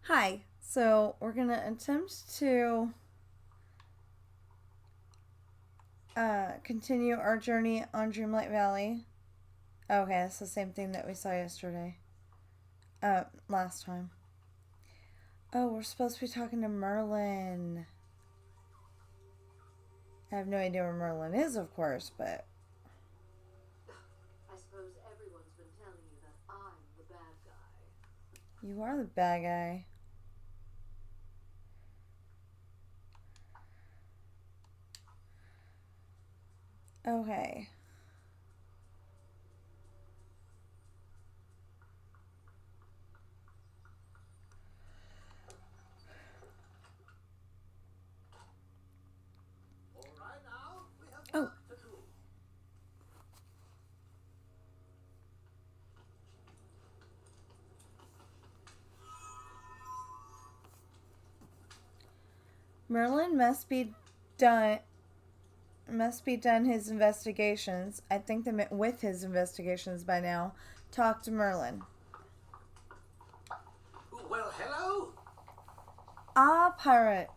Hi. So we're gonna attempt to continue our journey on Dreamlight Valley. Okay, it's the same thing that we saw yesterday. Last time. Oh, we're supposed to be talking to Merlin. I have no idea where Merlin is, of course, but I suppose everyone's been telling you that I'm the bad guy. you are the bad guy. Okay. All right now, we have Oh, work to do. Merlin must be done his investigations. I think they meant with his investigations by now. Talk to Merlin. Well, hello? Ah, pirate.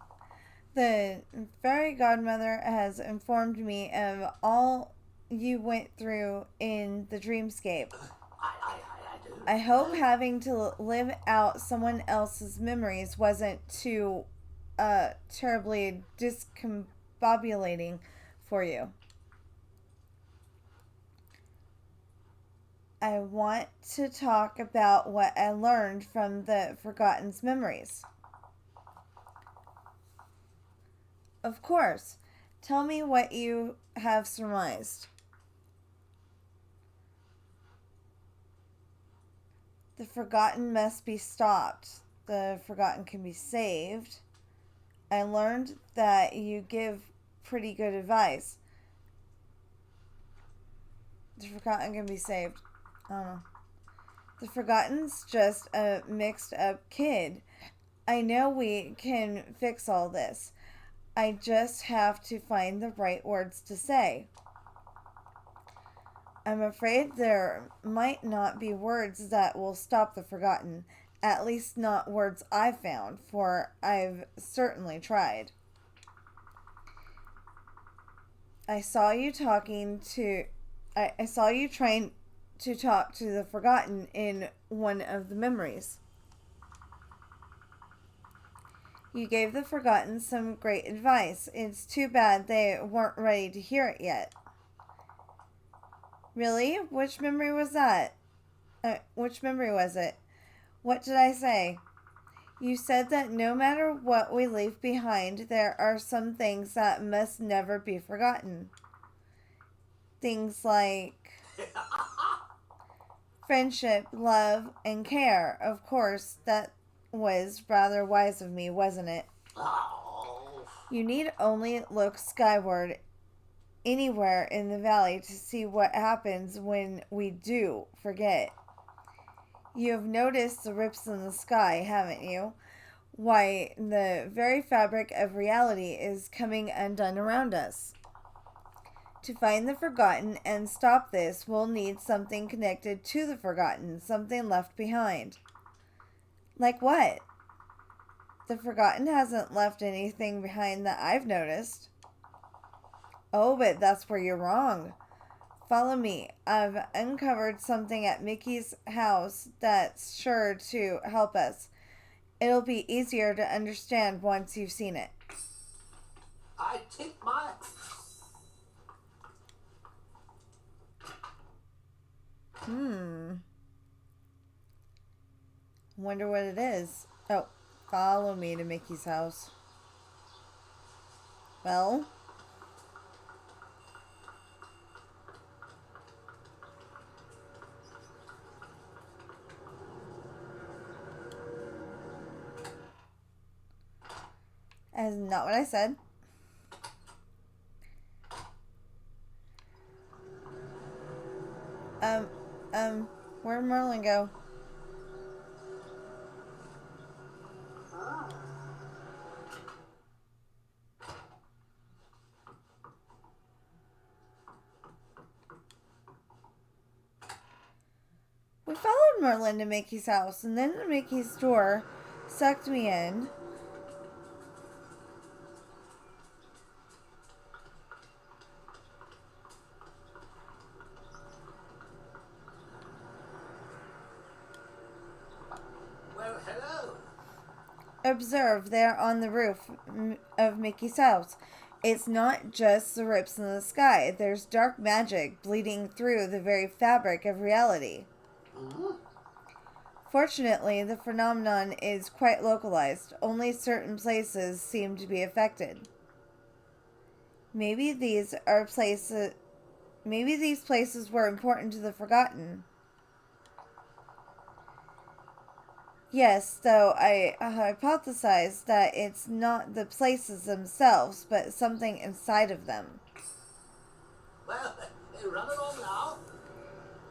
The fairy godmother has informed me of all you went through in the dreamscape. I do. I hope having to live out someone else's memories wasn't too terribly discombobulating for you. I want to talk about what I learned from the Forgotten's memories. Of course. Tell me what you have surmised. The Forgotten must be stopped. The Forgotten can be saved. I learned that you give pretty good advice. The Forgotten can be saved. I don't know. The Forgotten's just a mixed up kid. I know we can fix all this. I just have to find the right words to say. I'm afraid there might not be words that will stop the Forgotten. At least not words I've found, for I've certainly tried. I saw you talking to. I saw you trying to talk to the Forgotten in one of the memories. You gave the Forgotten some great advice. It's too bad they weren't ready to hear it yet. Really? Which memory was that? Which memory was it? What did I say? You said that no matter what we leave behind, there are some things that must never be forgotten. Things like friendship, love, and care. Of course, that was rather wise of me, wasn't it? Oh. You need only look skyward anywhere in the valley to see what happens when we do forget. You have noticed the rips in the sky, haven't you? Why, the very fabric of reality is coming undone around us. To find the forgotten and stop this, we'll need something connected to the forgotten, something left behind. Like what? The forgotten hasn't left anything behind that I've noticed. Oh, but that's where you're wrong. Follow me. I've uncovered something at Mickey's house that's sure to help us. It'll be easier to understand once you've seen it. I tip my. Hmm. Wonder what it is. Oh, follow me to Mickey's house. Well, that's not what I said. Um, um, where'd Merlin go? We followed Merlin to Mickey's house and then to Mickey's store. sucked me in. Well, hello. Observe there on the roof of Mickey's house. It's not just the rips in the sky. There's dark magic bleeding through the very fabric of reality. Huh? Fortunately, the phenomenon is quite localized. Only certain places seem to be affected. Maybe these places were important to the Forgotten. Yes, though I hypothesize that it's not the places themselves, but something inside of them. Well, run along now.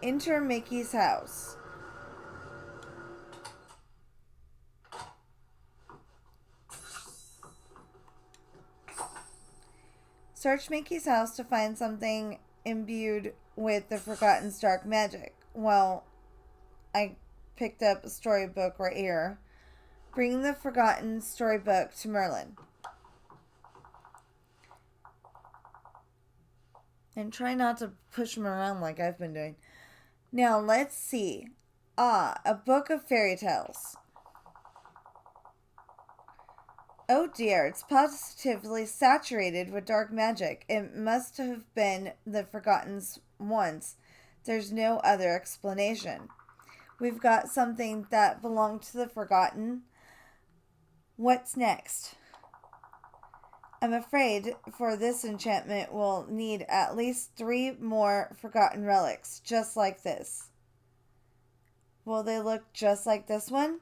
Enter Mickey's house. Search Mickey's house to find something imbued with the Forgotten's dark magic. Well, I picked up a storybook right here. Bring the Forgotten storybook to Merlin. And try not to push him around like I've been doing. Now, let's see. A book of fairy tales. Oh dear, it's positively saturated with dark magic. It must have been the Forgotten's once. There's no other explanation. We've got something that belonged to the Forgotten. What's next? I'm afraid for this enchantment we'll need at least 3 more Forgotten relics, just like this. Will they look just like this one?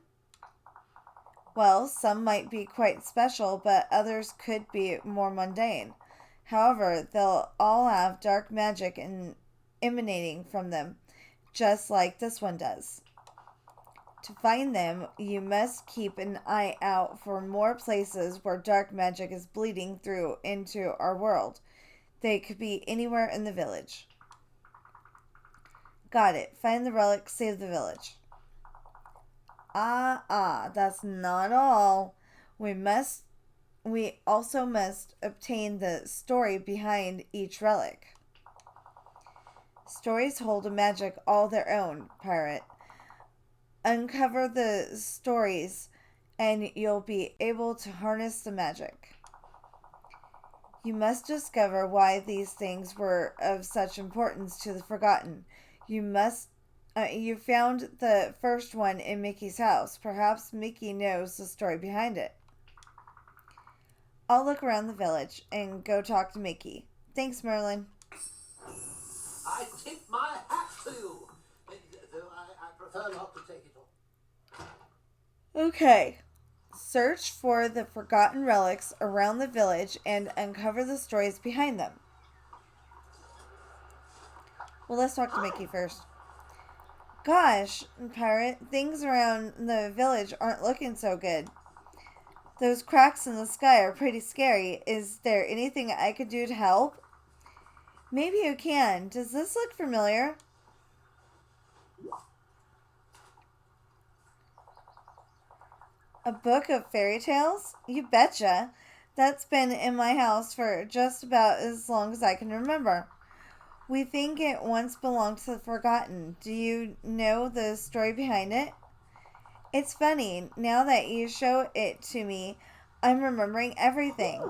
Well, some might be quite special, but others could be more mundane. However, they'll all have dark magic emanating from them, just like this one does. To find them, you must keep an eye out for more places where dark magic is bleeding through into our world. They could be anywhere in the village. Got it. Find the relic, save the village. That's not all. We also must obtain the story behind each relic. Stories hold a magic all their own, pirate. Uncover the stories and you'll be able to harness the magic. You must discover why these things were of such importance to the Forgotten. You found the first one in Mickey's house. Perhaps Mickey knows the story behind it. I'll look around the village and go talk to Mickey. Thanks, Merlin. I tip my hat to you. Though I prefer not to take it off. Okay. Search for the forgotten relics around the village and uncover the stories behind them. Well, let's talk to Mickey first. Gosh, pirate, things around the village aren't looking so good. Those cracks in the sky are pretty scary. Is there anything I could do to help? Maybe you can. Does this look familiar? A book of fairy tales? You betcha. That's been in my house for just about as long as I can remember. We think it once belonged to the Forgotten. Do you know the story behind it? It's funny, now that you show it to me, I'm remembering everything.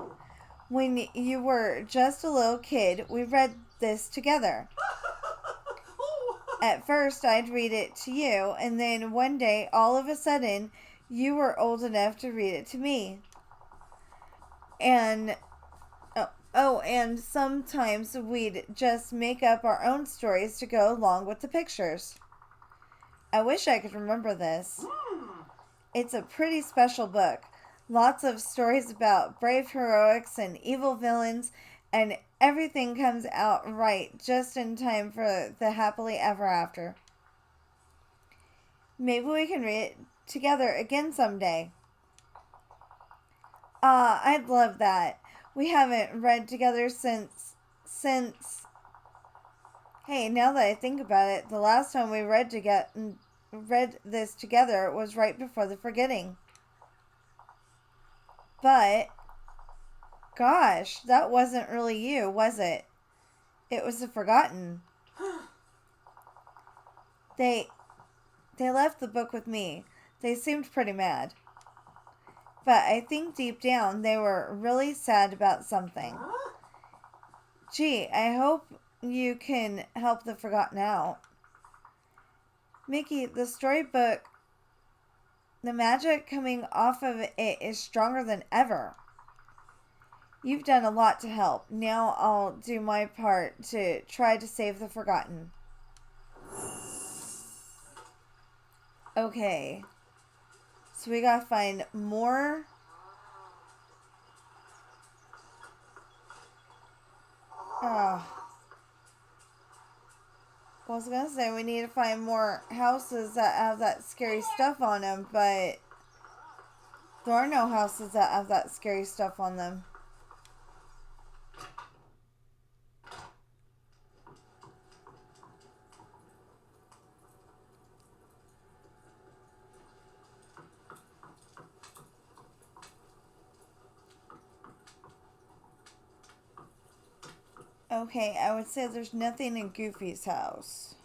When you were just a little kid, we read this together. At first, I'd read it to you, and then one day, all of a sudden, you were old enough to read it to me. And and sometimes we'd just make up our own stories to go along with the pictures. I wish I could remember this. It's a pretty special book. Lots of stories about brave heroics and evil villains, and everything comes out right just in time for the happily ever after. Maybe we can read it together again someday. I'd love that. We haven't read together since... Hey, now that I think about it, the last time we read this together was right before the forgetting. But, gosh, that wasn't really you, was it? It was the Forgotten. They left the book with me. They seemed pretty mad. But I think deep down they were really sad about something. Gee, I hope you can help the Forgotten out. Mickey, the storybook, the magic coming off of it is stronger than ever. You've done a lot to help. Now I'll do my part to try to save the Forgotten. Okay. So we gotta find more. Oh. Well, I was gonna say we need to find more houses that have that scary stuff on them, but there are no houses that have that scary stuff on them. Okay, I would say there's nothing in Goofy's house.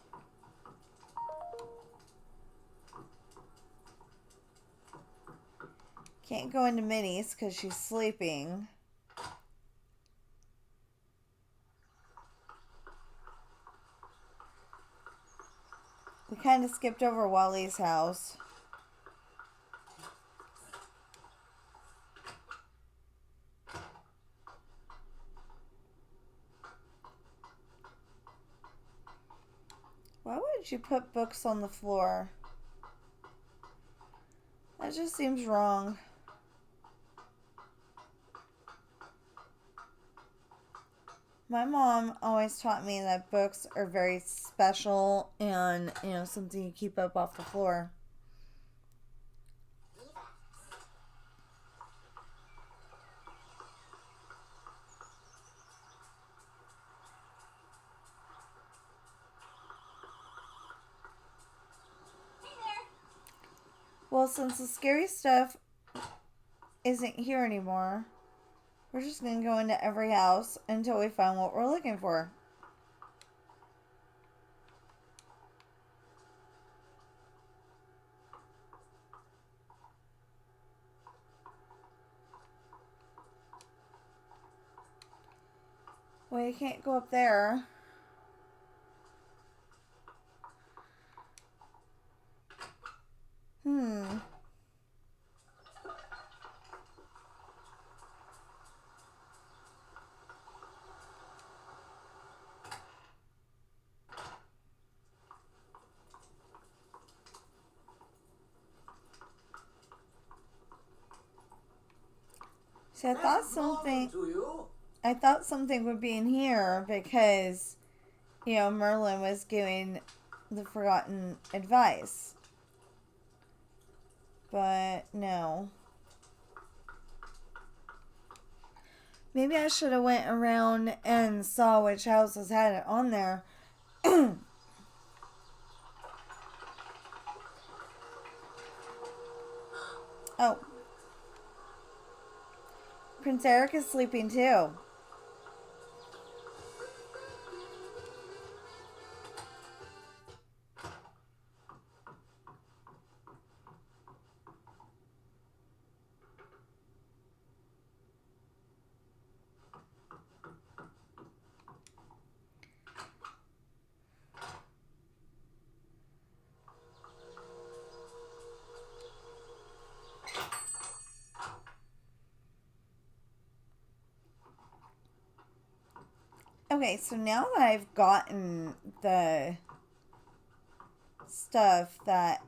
Can't go into Minnie's because she's sleeping. We kind of skipped over Wally's house. Why would you put books on the floor? That just seems wrong. My mom always taught me that books are very special and, something you keep up off the floor. Well, since the scary stuff isn't here anymore, we're just going to go into every house until we find what we're looking for. Well, you can't go up there. See, I thought something would be in here because, Merlin was giving the Forgotten advice. But no. Maybe I should have went around and saw which houses had it on there. Oh. Prince Eric is sleeping too. Okay, so now that I've gotten the stuff that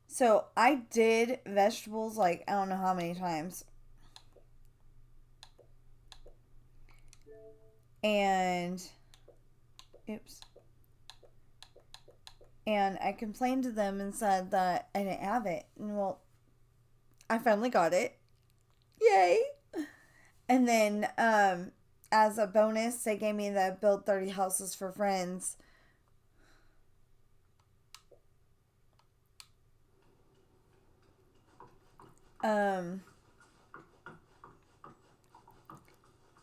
so I did vegetables like I don't know how many times. And oops. And I complained to them and said that I didn't have it. And well, I finally got it. Yay! And then as a bonus, they gave me the build 30 houses for friends.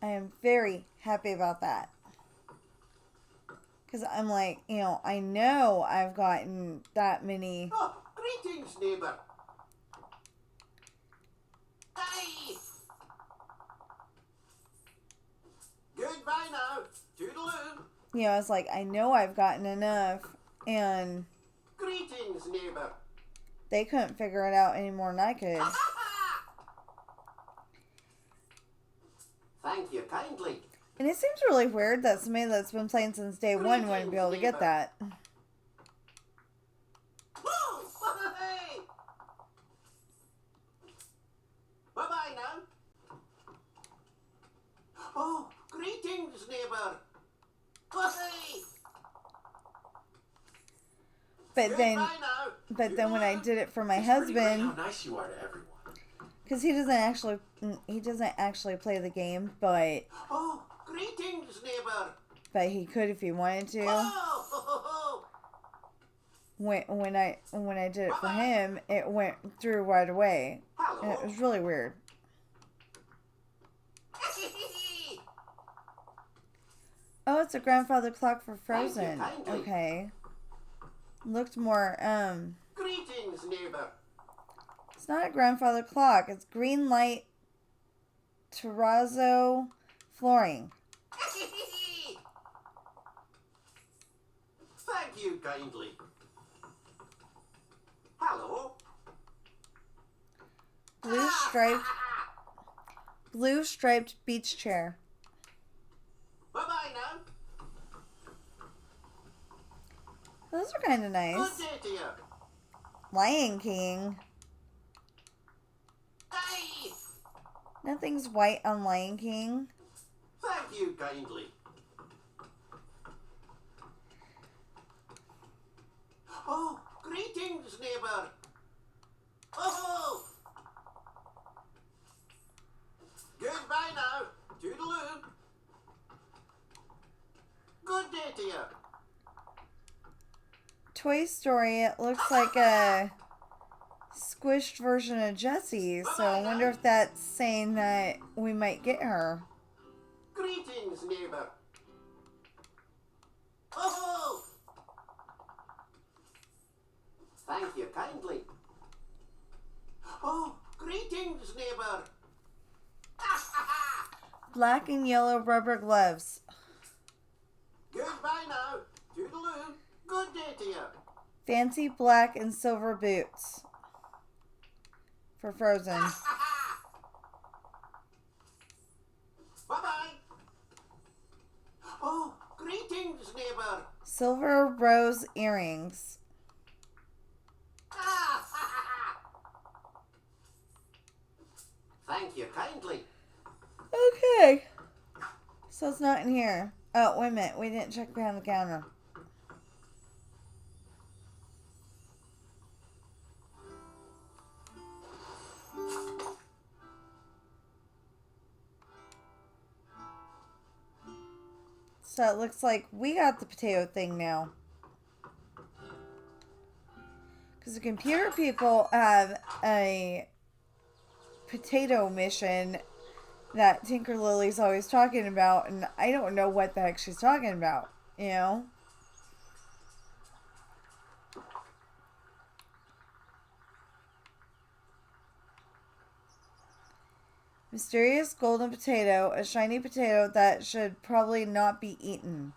I am very happy about that. Because I'm like, I know I've gotten that many. Oh, greetings, neighbour. Hey! Goodbye now. Toodaloo. I was like, I know I've gotten enough. And Greetings, neighbour. they couldn't figure it out any more than I could. Thank you kindly. And it seems really weird that somebody that's been playing since day one wouldn't be able to get that. Hey! Bye-bye now. Oh, greetings, neighbour. Hey! But then, Goodbye now. when I did it for my It's pretty great husband, how nice you are to everyone. because he doesn't actually play the game, but Oh, greetings, neighbour. he could if he wanted to. Oh, When I did it for him, it went through right away, and it hello. was really weird. Oh, it's a grandfather clock for Frozen. Thank you kindly. Okay, looked more Greetings, neighbour. It's not a grandfather clock. It's Greenlight terrazzo flooring. Thank you kindly. Hello. Blue striped beach chair. Bye-bye now. Those are kind of Good nice. day to you. Lion King. Hey! Nothing's white on Lion King. Thank you kindly. Oh, greetings, neighbour. Oh! Goodbye now. Toodaloo. Good day to you. Toy Story, it looks like a squished version of Jessie, so I wonder if that's saying that we might get her. Greetings, neighbour. Oh! Thank you kindly. Oh, greetings, neighbour. Black and yellow rubber gloves. Goodbye now. Toodaloo. Good day to you. Fancy black and silver boots. For Frozen. Bye-bye. Oh, greetings, neighbour. Silver rose earrings. Thank you kindly. Okay. So it's not in here. Oh, wait a minute. We didn't check behind the counter. So it looks like we got the potato thing now. Because the computer people have a potato mission that Tinker Lily's always talking about, and I don't know what the heck she's talking about, you know? Mysterious golden potato, a shiny potato that should probably not be eaten.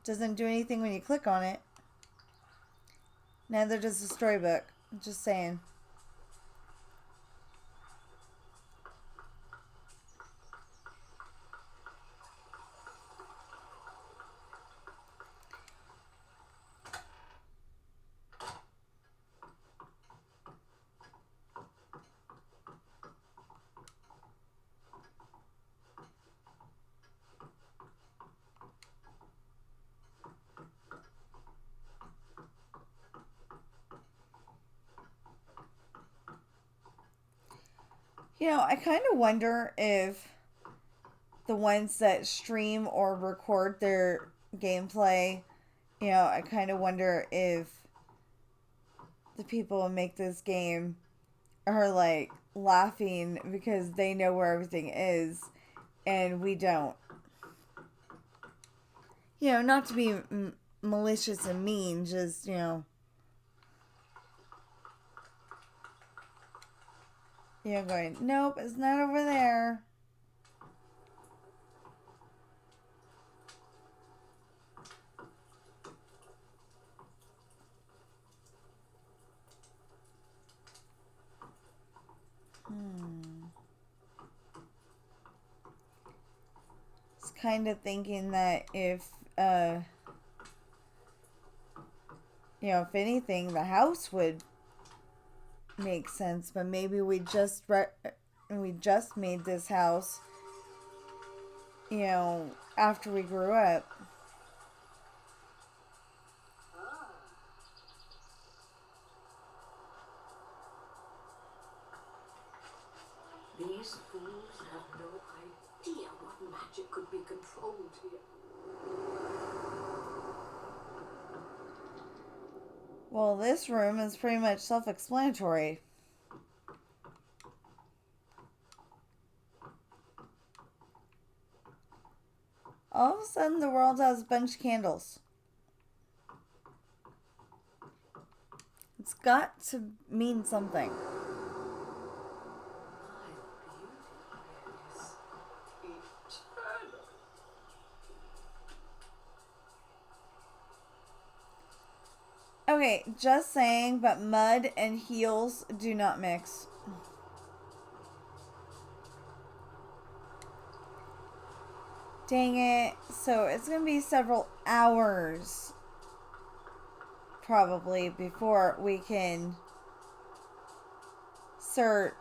Doesn't do anything when you click on it. Neither does the storybook. Just saying. I kind of wonder if the ones that stream or record their gameplay, I kind of wonder if the people who make this game are like laughing because they know where everything is and we don't. Not to be malicious and mean, just, going, nope, it's not over there. It's kind of thinking that if if anything, the house would make sense, but maybe we just made this house, after we grew up. These fools have no idea what magic could be controlled here. Well, this room is pretty much self-explanatory. All of a sudden, the world has a bunch of candles. It's got to mean something. My beauty is eternal. Okay, just saying, but mud and heels do not mix. Dang it. So it's going to be several hours, probably, before we can search.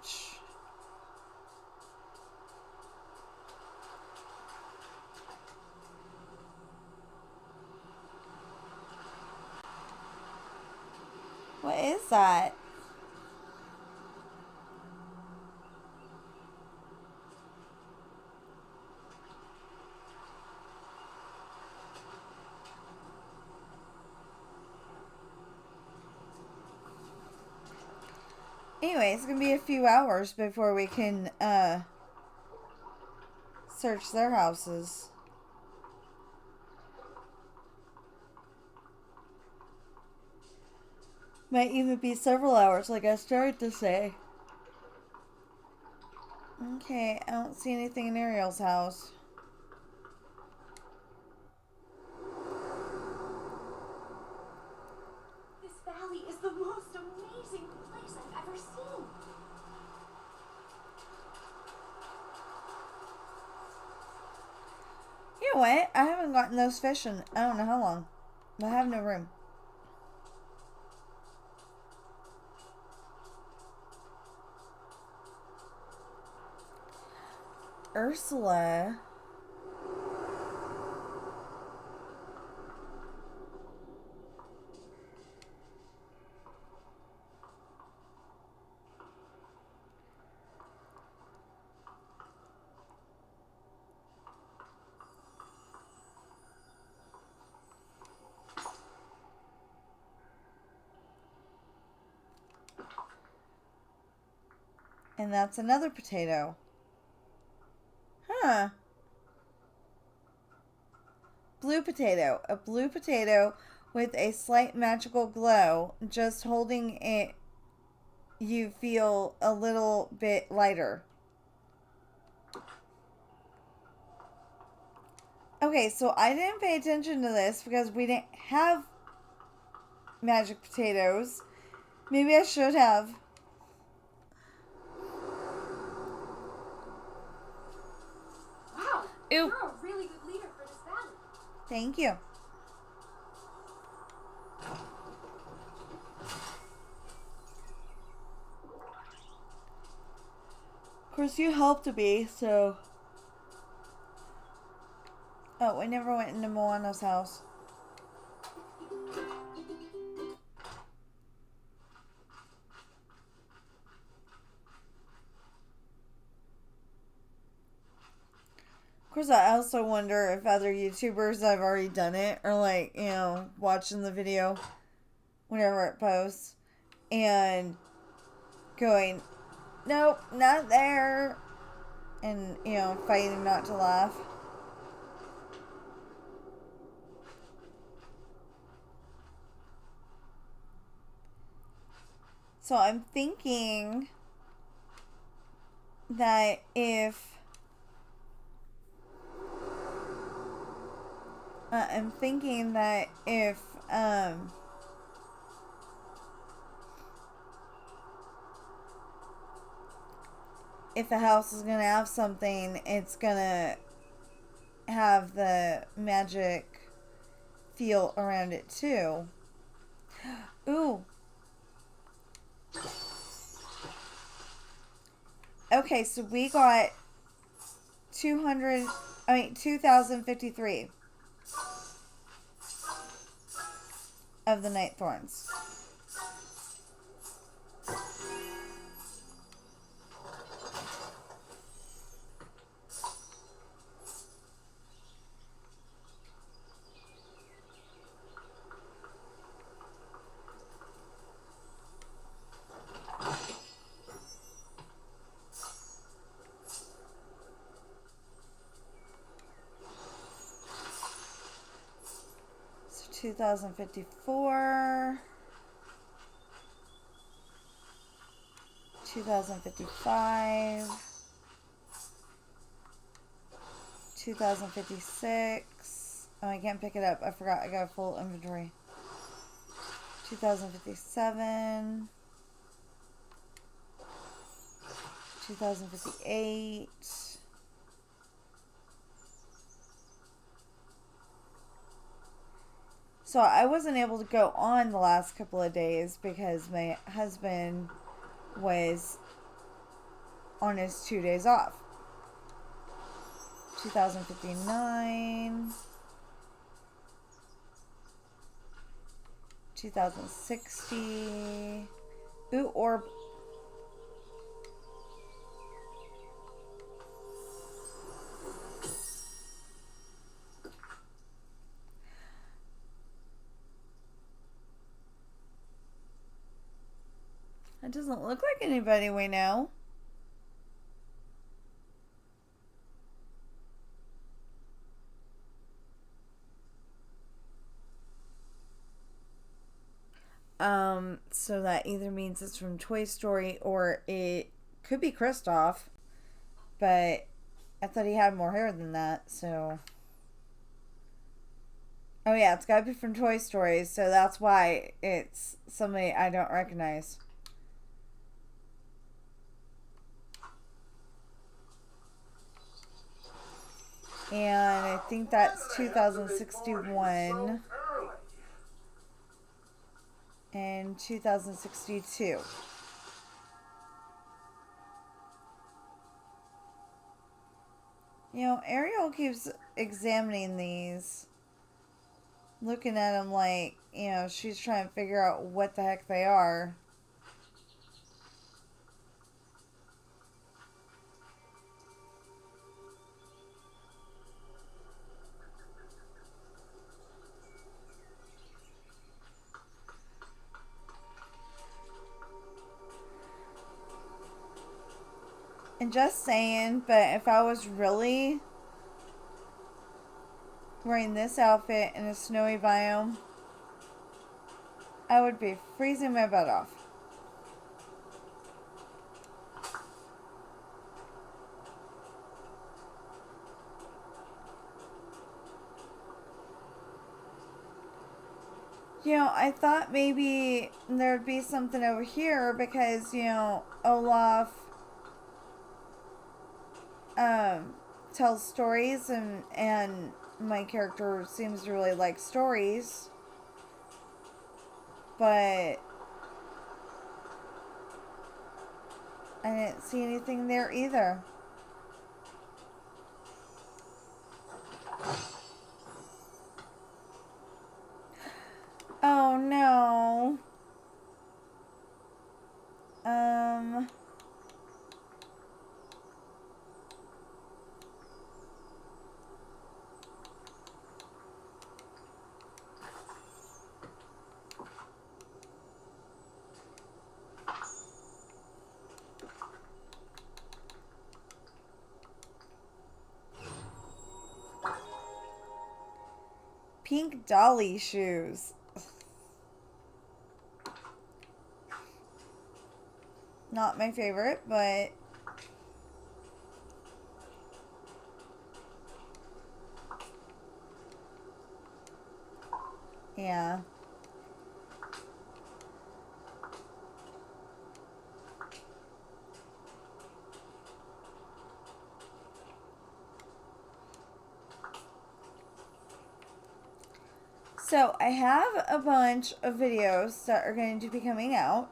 What is that? Anyway, it's gonna be a few hours before we can search their houses. Might even be several hours, like I started to say. Okay, I don't see anything in Ariel's house. This valley is the most amazing place I've ever seen. You know what? I haven't gotten those fish in I don't know how long. I have no room. Ursula. And that's another potato. Huh. Blue potato. A blue potato with a slight magical glow. Just holding it, you feel a little bit lighter. Okay, so I didn't pay attention to this because we didn't have magic potatoes. Maybe I should have. Wow, Ew. you're a really good leader for this valley. Thank you. Of course, you helped me, so... Oh, we never went into Moana's house. course, I also wonder if other YouTubers have already done it, or like, watching the video whenever it posts and going, nope, not there, and, fighting not to laugh. So I'm thinking that if if the house is gonna have something, it's gonna have the magic feel around it too. Ooh. Okay, so we got 2053 of the Night Thorns. So 2054, 2055, 2056. Oh, I can't pick it up. I forgot. I got a full inventory. 2057, 2058. So I wasn't able to go on the last couple of days because my husband was on his 2 days off. 2059, 2060. Ooh, orb. That doesn't look like anybody we know. So that either means it's from Toy Story or it could be Kristoff, but I thought he had more hair than that, so. Oh yeah, it's gotta be from Toy Story, so that's why it's somebody I don't recognize. And I think that's 2061 and 2062. Ariel keeps examining these, looking at them like, she's trying to figure out what the heck they are. And just saying, but if I was really wearing this outfit in a snowy biome, I would be freezing my butt off. I thought maybe there'd be something over here because, Olaf tells stories and my character seems to really like stories. But I didn't see anything there either. Oh no. pink dolly shoes. Not my favorite, but yeah. So I have a bunch of videos that are going to be coming out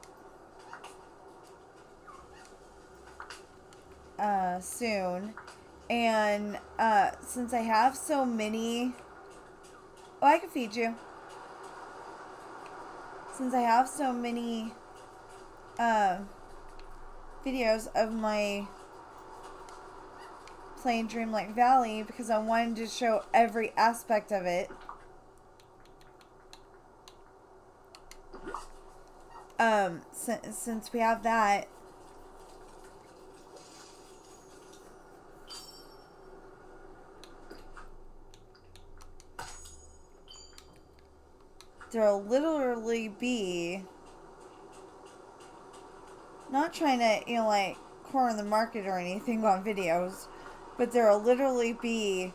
soon. And since I have so many... Oh, I can feed you. Since I have so many videos of my playing Dreamlight Valley, because I wanted to show every aspect of it. Since we have that, there'll literally be, not trying to, you know, like, corner the market or anything on videos, but there'll literally be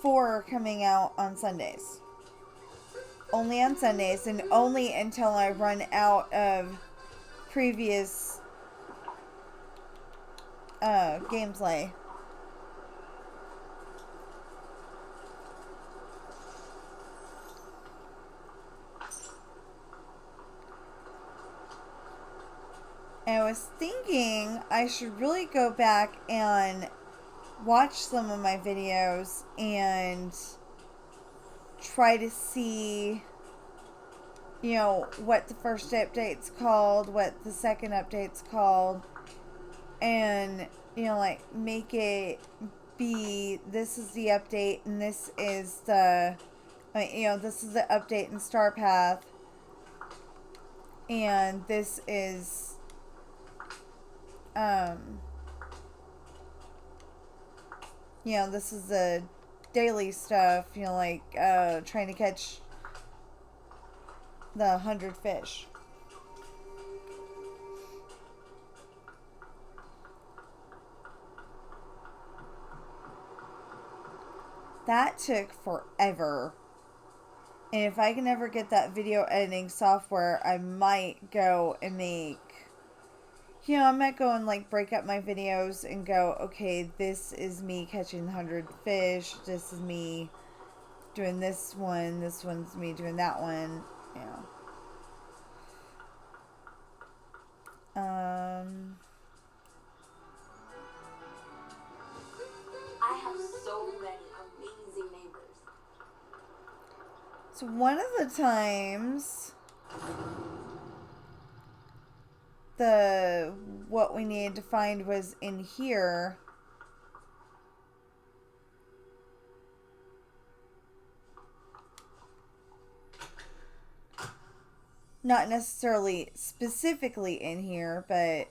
4 coming out on Sundays. Only on Sundays, and only until I run out of previous gameplay. And I was thinking I should really go back and watch some of my videos and try to see, you know, what the first update's called, what the second update's called, and, you know, like, make it be, this is the update, and this is the, you know, this is the update in Star Path, and this is, you know, this is the daily stuff, you know, like, trying to catch the 100 fish. That took forever. And if I can ever get that video editing software, I might go and make, you know, I might go and, like, break up my videos and go, okay, this is me catching 100 fish, this is me doing this one's me doing that one, you know. I have so many amazing neighbors. So one of the times, what we needed to find was in here. Not necessarily specifically in here, but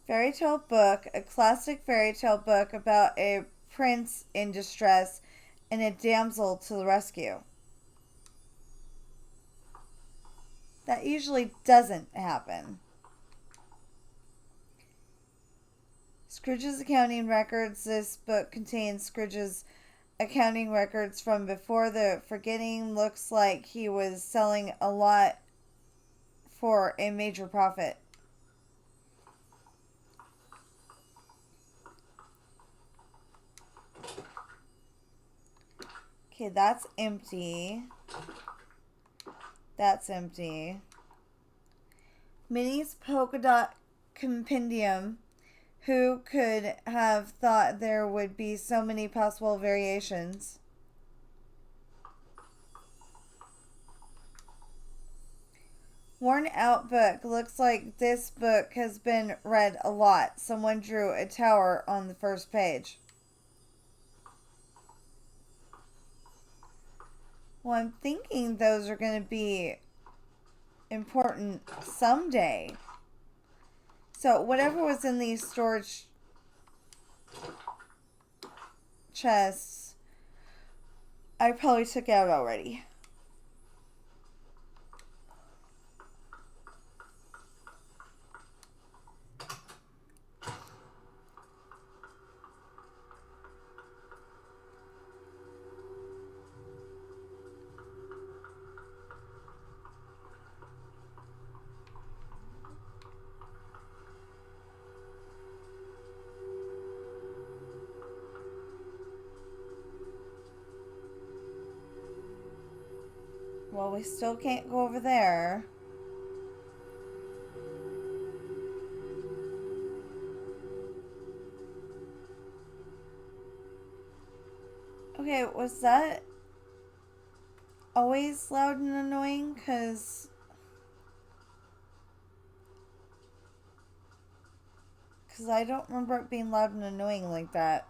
fairy tale book, a classic fairy tale book about a prince in distress and a damsel to the rescue. That usually doesn't happen. Scrooge's accounting records. This book contains Scrooge's accounting records from before the forgetting. Looks like he was selling a lot for a major profit. Okay, that's empty. That's empty. Minnie's polka dot compendium. Who could have thought there would be so many possible variations? Worn out book. Looks like this book has been read a lot. Someone drew a tower on the first page. Well, I'm thinking those are going to be important someday. So whatever was in these storage chests, I probably took out already. Well, we still can't go over there. Okay, was that always loud and annoying? Because I don't remember it being loud and annoying like that.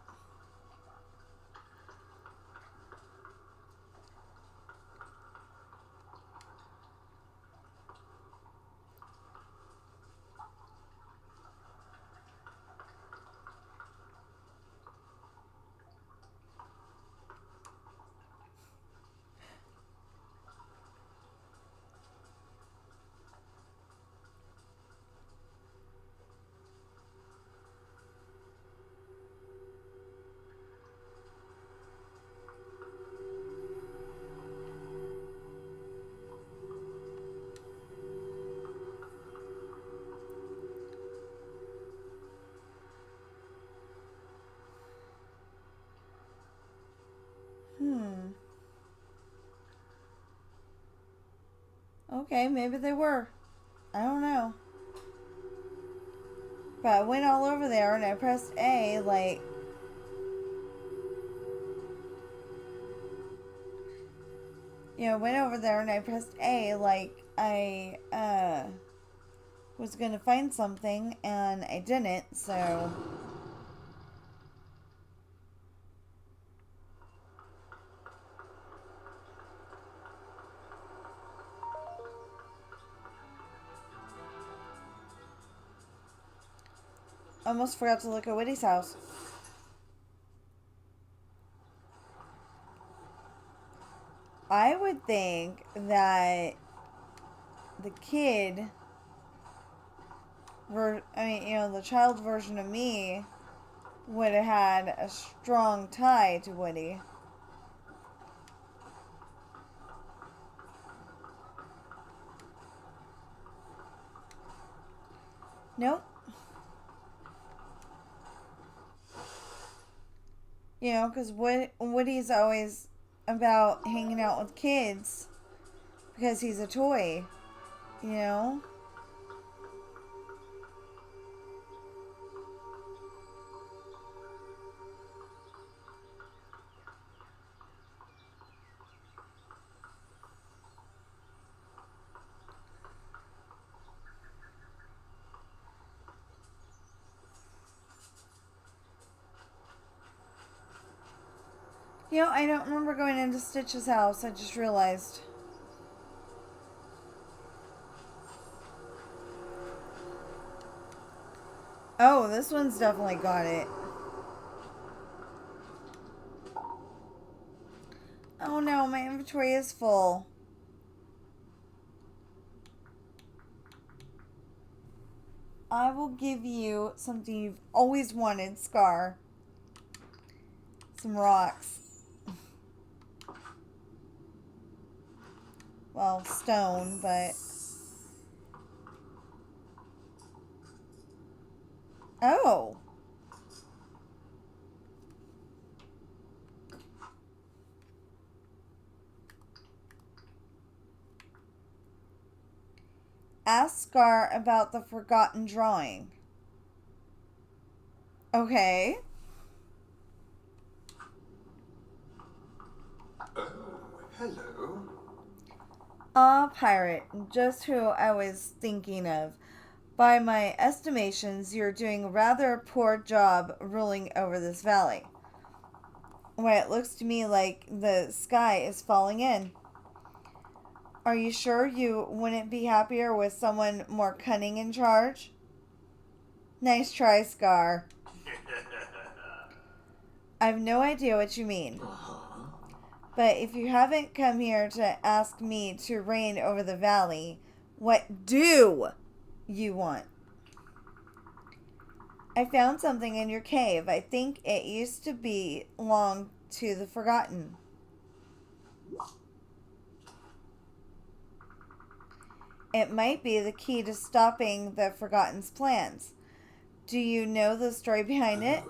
Okay, maybe they were. I don't know. But I went all over there and I pressed A, like... You know, went over there and I pressed A, like I, was gonna find something and I didn't, so... Almost forgot to look at Witty's house. I would think that the kid, the child version of me would have had a strong tie to Woody. Nope. You know, because Woody's always about hanging out with kids because he's a toy, you know? You know, I don't remember going into Stitch's house. I just realized. Oh, this one's definitely got it. Oh no, my inventory is full. I will give you something you've always wanted, Scar. Some rocks. Well, stone, but... Oh! Ask Scar about the forgotten drawing. Okay. Oh, hello. Ah, pirate, just who I was thinking of. By my estimations, you're doing a rather poor job ruling over this valley. Why, it looks to me like the sky is falling in. Are you sure you wouldn't be happier with someone more cunning in charge? Nice try, Scar. I have no idea what you mean. But if you haven't come here to ask me to reign over the valley, what do you want? I found something in your cave. I think it used to belong to the Forgotten. It might be the key to stopping the Forgotten's plans. Do you know the story behind it?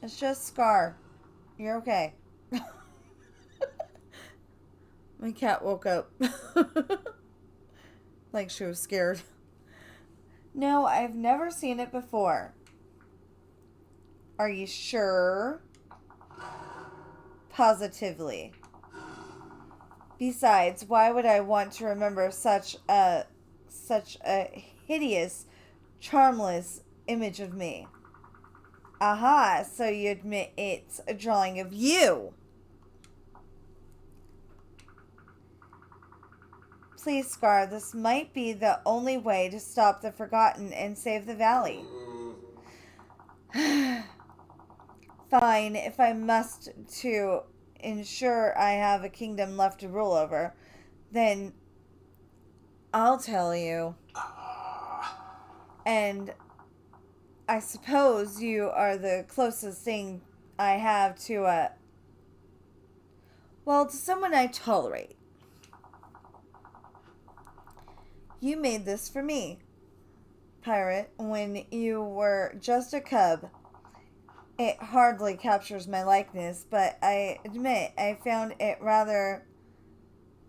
It's just Scar. You're okay. My cat woke up. Like she was scared. No, I've never seen it before. Are you sure? Positively. Besides, why would I want to remember such a hideous, charmless image of me? Aha, so you admit it's a drawing of you. Please, Scar, this might be the only way to stop the Forgotten and save the valley. Fine, if I must to ensure I have a kingdom left to rule over, then I'll tell you. And I suppose you are the closest thing I have to to someone I tolerate. You made this for me, pirate, when you were just a cub. It hardly captures my likeness, but I admit I found it rather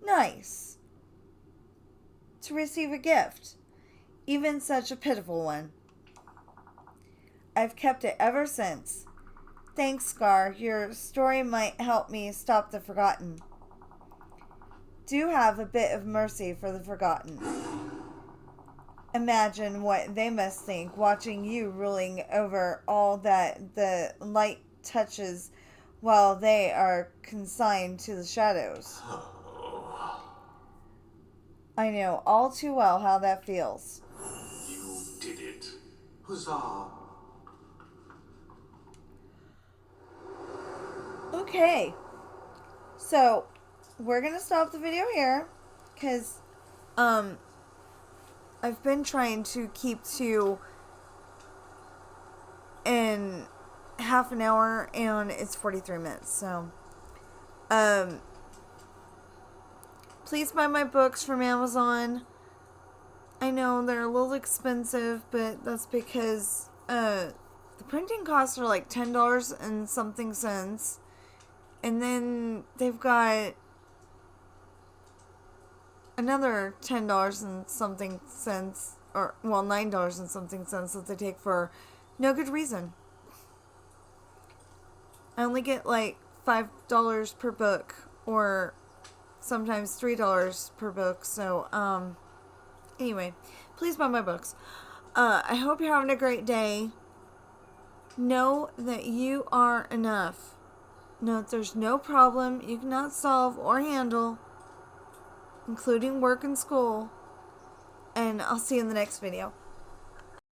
nice to receive a gift, even such a pitiful one. I've kept it ever since. Thanks, Scar. Your story might help me stop the Forgotten. Do have a bit of mercy for the Forgotten. Imagine what they must think watching you ruling over all that the light touches while they are consigned to the shadows. I know all too well how that feels. You did it. Huzzah. Okay. So, we're going to stop the video here because I've been trying to keep to in half an hour and it's 43 minutes. So, please buy my books from Amazon. I know they're a little expensive, but that's because the printing costs are like $10 and something cents. And then they've got another $10 and something cents, or well, $9 and something cents that they take for no good reason. I only get like $5 per book, or sometimes $3 per book. So anyway, please buy my books. I hope you're having a great day. Know that you are enough. Know that there's no problem you cannot solve or handle, including work and school. And I'll see you in the next video.